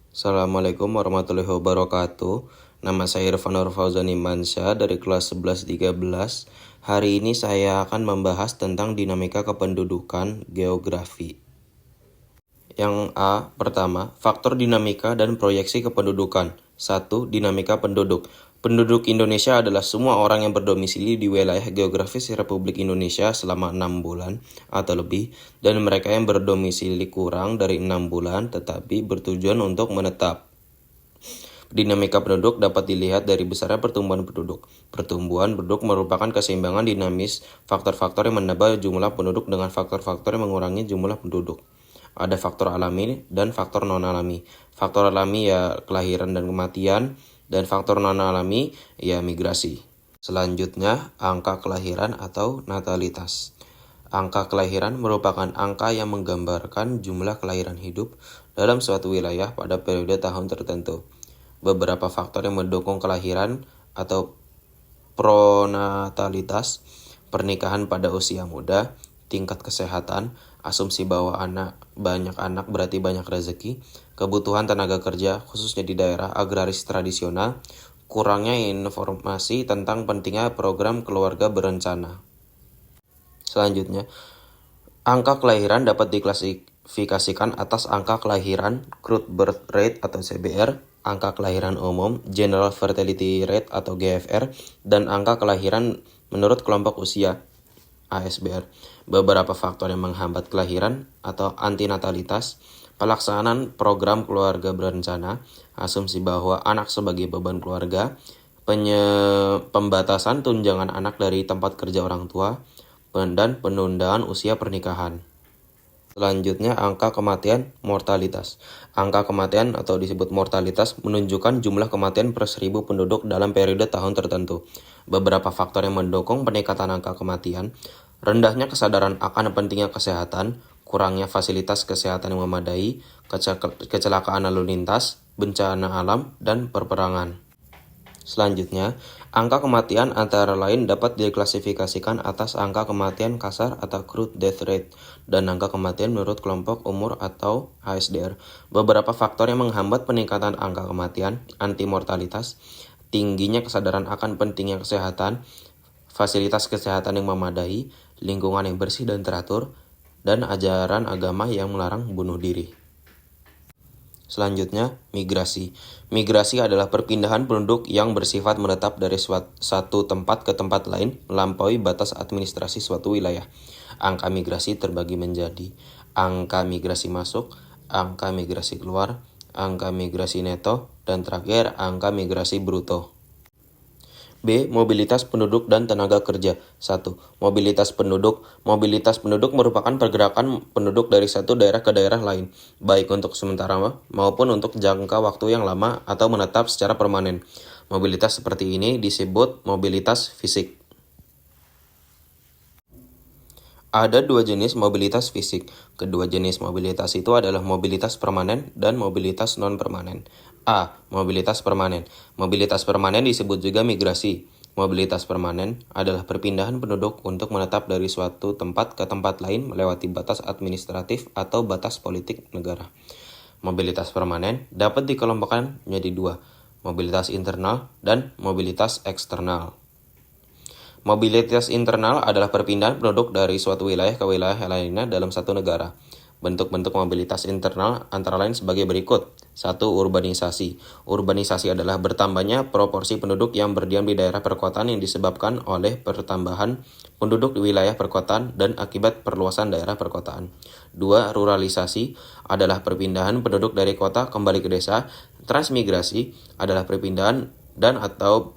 Assalamualaikum warahmatullahi wabarakatuh. Nama saya Irfan Nur Fauzan Imansyah dari kelas 11-13. Hari ini saya akan membahas tentang dinamika kependudukan geografi. Yang A, pertama, faktor dinamika dan proyeksi kependudukan. 1. Dinamika penduduk. Penduduk Indonesia adalah semua orang yang berdomisili di wilayah geografis Republik Indonesia selama 6 bulan atau lebih, dan mereka yang berdomisili kurang dari 6 bulan tetapi bertujuan untuk menetap. Dinamika penduduk dapat dilihat dari besarnya pertumbuhan penduduk. Pertumbuhan penduduk merupakan keseimbangan dinamis faktor-faktor yang menambah jumlah penduduk dengan faktor-faktor yang mengurangi jumlah penduduk. Ada faktor alami dan faktor non-alami. Faktor alami ya kelahiran dan kematian, dan faktor non-alami ya migrasi. Selanjutnya, angka kelahiran atau natalitas. Angka kelahiran merupakan angka yang menggambarkan jumlah kelahiran hidup dalam suatu wilayah pada periode tahun tertentu. Beberapa faktor yang mendukung kelahiran atau pronatalitas, pernikahan pada usia muda, tingkat kesehatan, asumsi bahwa banyak anak berarti banyak rezeki, kebutuhan tenaga kerja khususnya di daerah agraris tradisional, kurangnya informasi tentang pentingnya program keluarga berencana. Selanjutnya, angka kelahiran dapat diklasifikasikan atas angka kelahiran crude birth rate atau CBR, angka kelahiran umum general fertility rate atau GFR, dan angka kelahiran menurut kelompok usia ASBR. Beberapa faktor yang menghambat kelahiran atau antinatalitas, pelaksanaan program keluarga berencana, asumsi bahwa anak sebagai beban keluarga, pembatasan tunjangan anak dari tempat kerja orang tua, dan penundaan usia pernikahan. Selanjutnya, angka kematian mortalitas. Angka kematian atau disebut mortalitas menunjukkan jumlah kematian per 1000 penduduk dalam periode tahun tertentu. Beberapa faktor yang mendukung peningkatan angka kematian: rendahnya kesadaran akan pentingnya kesehatan, kurangnya fasilitas kesehatan yang memadai, kecelakaan lalu lintas, bencana alam, dan perperangan. Selanjutnya, angka kematian antara lain dapat diklasifikasikan atas angka kematian kasar atau crude death rate dan angka kematian menurut kelompok umur atau ASDR. Beberapa faktor yang menghambat peningkatan angka kematian: antimortalitas, tingginya kesadaran akan pentingnya kesehatan, fasilitas kesehatan yang memadai, lingkungan yang bersih dan teratur, dan ajaran agama yang melarang bunuh diri. Selanjutnya, migrasi. Migrasi adalah perpindahan penduduk yang bersifat menetap dari satu tempat ke tempat lain melampaui batas administrasi suatu wilayah. Angka migrasi terbagi menjadi angka migrasi masuk, angka migrasi keluar, angka migrasi neto, dan terakhir angka migrasi bruto. B. Mobilitas penduduk dan tenaga kerja. 1. Mobilitas penduduk. Mobilitas penduduk merupakan pergerakan penduduk dari satu daerah ke daerah lain, baik untuk sementara maupun untuk jangka waktu yang lama atau menetap secara permanen. Mobilitas seperti ini disebut mobilitas fisik. Ada dua jenis mobilitas fisik. Kedua jenis mobilitas itu adalah mobilitas permanen dan mobilitas non-permanen. A. Mobilitas permanen. Mobilitas permanen disebut juga migrasi. Mobilitas permanen adalah perpindahan penduduk untuk menetap dari suatu tempat ke tempat lain melewati batas administratif atau batas politik negara. Mobilitas permanen dapat dikelompokkan menjadi dua, mobilitas internal dan mobilitas eksternal. Mobilitas internal adalah perpindahan penduduk dari suatu wilayah ke wilayah lainnya dalam satu negara. Bentuk-bentuk mobilitas internal antara lain sebagai berikut. 1. Urbanisasi. Urbanisasi adalah bertambahnya proporsi penduduk yang berdiam di daerah perkotaan yang disebabkan oleh pertambahan penduduk di wilayah perkotaan dan akibat perluasan daerah perkotaan. 2. Ruralisasi adalah perpindahan penduduk dari kota kembali ke desa. Transmigrasi adalah perpindahan atau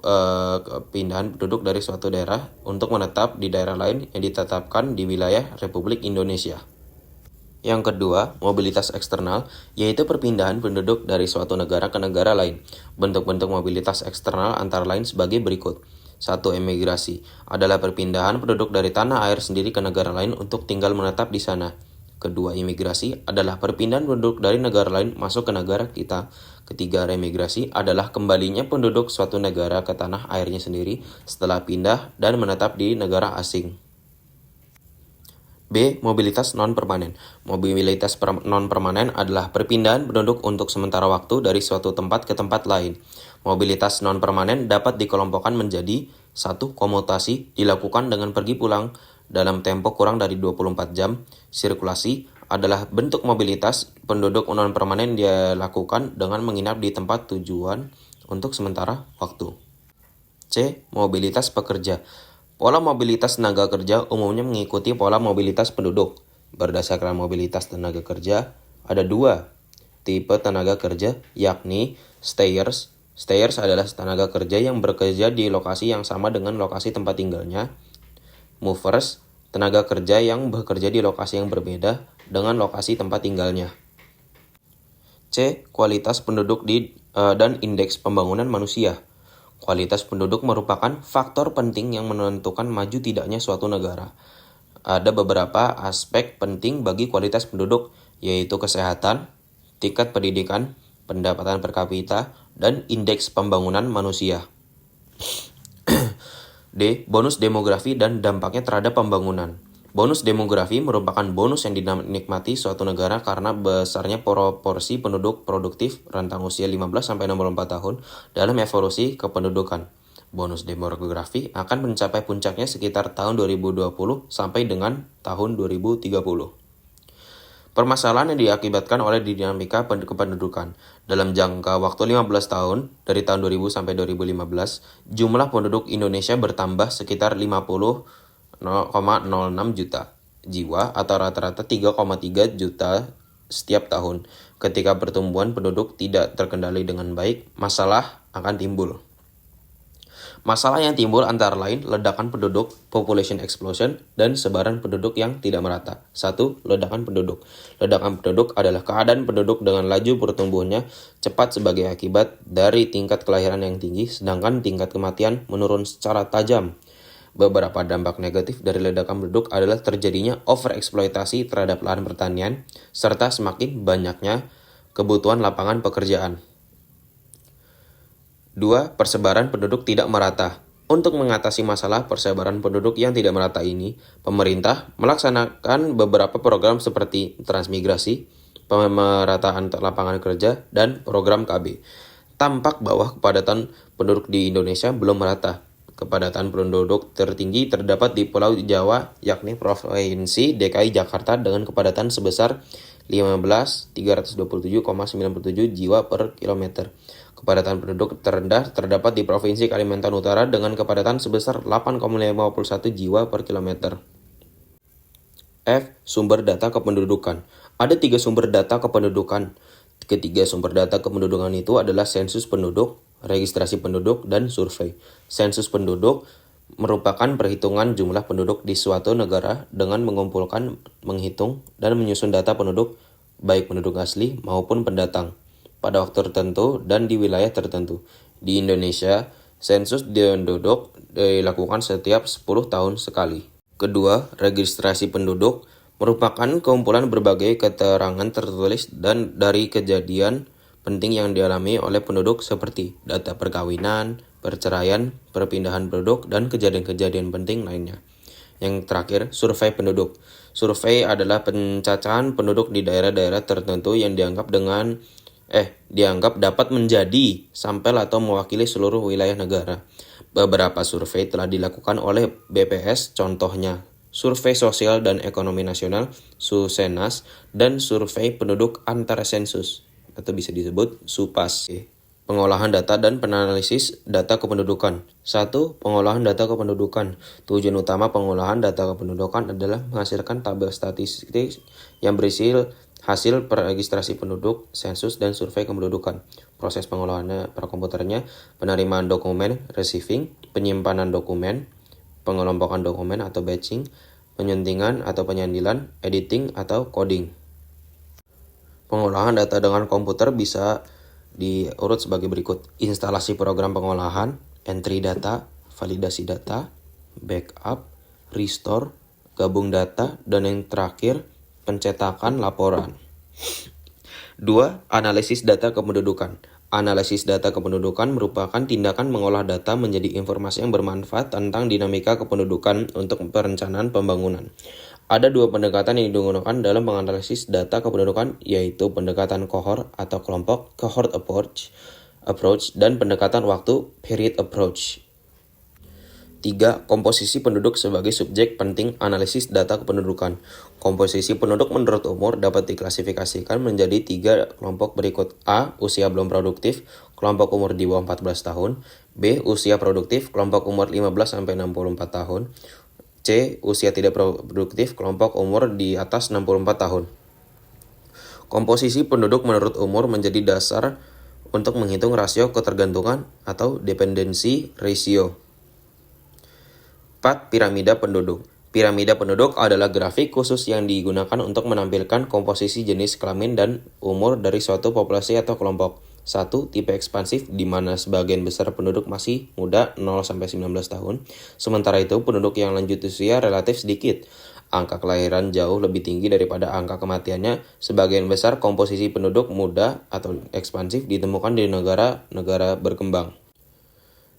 pindahan penduduk dari suatu daerah untuk menetap di daerah lain yang ditetapkan di wilayah Republik Indonesia. Yang kedua, mobilitas eksternal, yaitu perpindahan penduduk dari suatu negara ke negara lain. Bentuk-bentuk mobilitas eksternal antara lain sebagai berikut. 1. Emigrasi adalah perpindahan penduduk dari tanah air sendiri ke negara lain untuk tinggal menetap di sana. Kedua, imigrasi adalah perpindahan penduduk dari negara lain masuk ke negara kita. Ketiga, remigrasi adalah kembalinya penduduk suatu negara ke tanah airnya sendiri setelah pindah dan menetap di negara asing. B. Mobilitas non-permanen. Mobilitas non-permanen adalah perpindahan penduduk untuk sementara waktu dari suatu tempat ke tempat lain. Mobilitas non-permanen dapat dikelompokkan menjadi 1. Komutasi dilakukan dengan pergi pulang dalam tempo kurang dari 24 jam. Sirkulasi adalah bentuk mobilitas penduduk non-permanen dilakukan dengan menginap di tempat tujuan untuk sementara waktu. C. Mobilitas pekerja. Pola mobilitas tenaga kerja umumnya mengikuti pola mobilitas penduduk. Berdasarkan mobilitas tenaga kerja, ada 2 tipe tenaga kerja, yakni stayers. Stayers adalah tenaga kerja yang bekerja di lokasi yang sama dengan lokasi tempat tinggalnya. Movers, tenaga kerja yang bekerja di lokasi yang berbeda dengan lokasi tempat tinggalnya. C. Kualitas penduduk dan indeks pembangunan manusia. Kualitas penduduk merupakan faktor penting yang menentukan maju tidaknya suatu negara. Ada beberapa aspek penting bagi kualitas penduduk, yaitu kesehatan, tingkat pendidikan, pendapatan per kapita, dan indeks pembangunan manusia. D. Bonus demografi dan dampaknya terhadap pembangunan. Bonus demografi merupakan bonus yang dinikmati suatu negara karena besarnya proporsi penduduk produktif rentang usia 15-64 tahun dalam evolusi kependudukan. Bonus demografi akan mencapai puncaknya sekitar tahun 2020 sampai dengan tahun 2030. Permasalahan yang diakibatkan oleh dinamika kependudukan. Dalam jangka waktu 15 tahun, dari tahun 2000 sampai 2015, jumlah penduduk Indonesia bertambah sekitar 0,06 juta jiwa atau rata-rata 3,3 juta setiap tahun. Ketika pertumbuhan penduduk tidak terkendali dengan baik, masalah akan timbul. Masalah yang timbul antara lain ledakan penduduk, population explosion, dan sebaran penduduk yang tidak merata. 1. Ledakan penduduk. Ledakan penduduk adalah keadaan penduduk dengan laju pertumbuhannya cepat sebagai akibat dari tingkat kelahiran yang tinggi, sedangkan tingkat kematian menurun secara tajam. Beberapa dampak negatif dari ledakan penduduk adalah terjadinya overeksploitasi terhadap lahan pertanian, serta semakin banyaknya kebutuhan lapangan pekerjaan. 2. Persebaran penduduk tidak merata. Untuk mengatasi masalah persebaran penduduk yang tidak merata ini, pemerintah melaksanakan beberapa program seperti transmigrasi, pemerataan lapangan kerja, dan program KB. Tampak bahwa kepadatan penduduk di Indonesia belum merata. Kepadatan penduduk tertinggi terdapat di Pulau Jawa, yakni Provinsi DKI Jakarta dengan kepadatan sebesar 15.327,97 jiwa per kilometer. Kepadatan penduduk terendah terdapat di Provinsi Kalimantan Utara dengan kepadatan sebesar 8,51 jiwa per kilometer. F. Sumber data kependudukan. Ada 3 sumber data kependudukan. Ketiga sumber data kependudukan itu adalah sensus penduduk, registrasi penduduk, dan survei. Sensus penduduk merupakan perhitungan jumlah penduduk di suatu negara dengan mengumpulkan, menghitung, dan menyusun data penduduk, baik penduduk asli maupun pendatang, pada waktu tertentu dan di wilayah tertentu. Di Indonesia, sensus penduduk dilakukan setiap 10 tahun sekali. Kedua, registrasi penduduk merupakan kumpulan berbagai keterangan tertulis dan dari kejadian penting yang dialami oleh penduduk seperti data perkawinan, perceraian, perpindahan penduduk, dan kejadian-kejadian penting lainnya. Yang terakhir, survei penduduk. Survei adalah pencacahan penduduk di daerah-daerah tertentu yang dianggap dapat menjadi sampel atau mewakili seluruh wilayah negara. Beberapa survei telah dilakukan oleh BPS, contohnya Survei Sosial dan Ekonomi Nasional, Susenas, dan Survei Penduduk Antara Sensus, atau bisa disebut SUPAS. Pengolahan data dan penanalisis data kependudukan. 1. Pengolahan data kependudukan. Tujuan utama pengolahan data kependudukan adalah menghasilkan tabel statistik yang berisi hasil peregistrasi penduduk, sensus, dan survei kependudukan. Proses pengolahannya pada komputernya, penerimaan dokumen, receiving, penyimpanan dokumen, pengelompokan dokumen atau batching, penyuntingan atau penyandilan, editing atau coding. Pengolahan data dengan komputer bisa diurut sebagai berikut: instalasi program pengolahan, entry data, validasi data, backup, restore, gabung data, dan yang terakhir, pencetakan laporan. 2. Analisis data kependudukan. Analisis data kependudukan merupakan tindakan mengolah data menjadi informasi yang bermanfaat tentang dinamika kependudukan untuk perencanaan pembangunan. Ada dua pendekatan yang digunakan dalam menganalisis data kependudukan, yaitu pendekatan kohort atau kelompok cohort approach dan pendekatan waktu period approach. 3. Komposisi penduduk sebagai subjek penting analisis data kependudukan. Komposisi penduduk menurut umur dapat diklasifikasikan menjadi 3 kelompok berikut. A. Usia belum produktif, kelompok umur di bawah 14 tahun. B. Usia produktif, kelompok umur 15-64 tahun. C. Usia tidak produktif, kelompok umur di atas 64 tahun. Komposisi penduduk menurut umur menjadi dasar untuk menghitung rasio ketergantungan atau dependency ratio. 4. Piramida penduduk. Piramida penduduk adalah grafik khusus yang digunakan untuk menampilkan komposisi jenis kelamin dan umur dari suatu populasi atau kelompok. 1. Tipe ekspansif, di mana sebagian besar penduduk masih muda 0-19 tahun. Sementara itu, penduduk yang lanjut usia relatif sedikit. Angka kelahiran jauh lebih tinggi daripada angka kematiannya. Sebagian besar komposisi penduduk muda atau ekspansif ditemukan di negara-negara berkembang.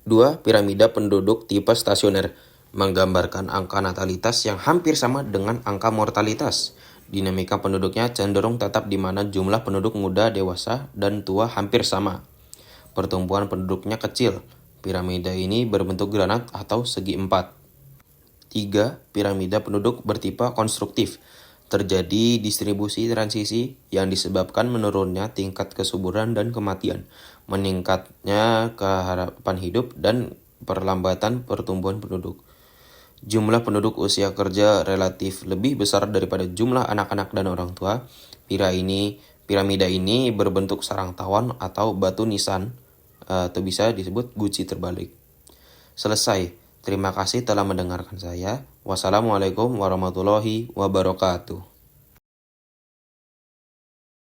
2. Piramida penduduk tipe stasioner, menggambarkan angka natalitas yang hampir sama dengan angka mortalitas. Dinamika penduduknya cenderung tetap di mana jumlah penduduk muda, dewasa, dan tua hampir sama. Pertumbuhan penduduknya kecil. Piramida ini berbentuk granat atau segi empat. 3. Piramida penduduk bertipe konstruktif. Terjadi distribusi transisi yang disebabkan menurunnya tingkat kesuburan dan kematian, meningkatnya keharapan hidup, dan perlambatan pertumbuhan penduduk. Jumlah penduduk usia kerja relatif lebih besar daripada jumlah anak-anak dan orang tua. Piramida ini berbentuk sarang tawon atau batu nisan, atau bisa disebut guci terbalik. Selesai. Terima kasih telah mendengarkan saya. Wassalamualaikum warahmatullahi wabarakatuh.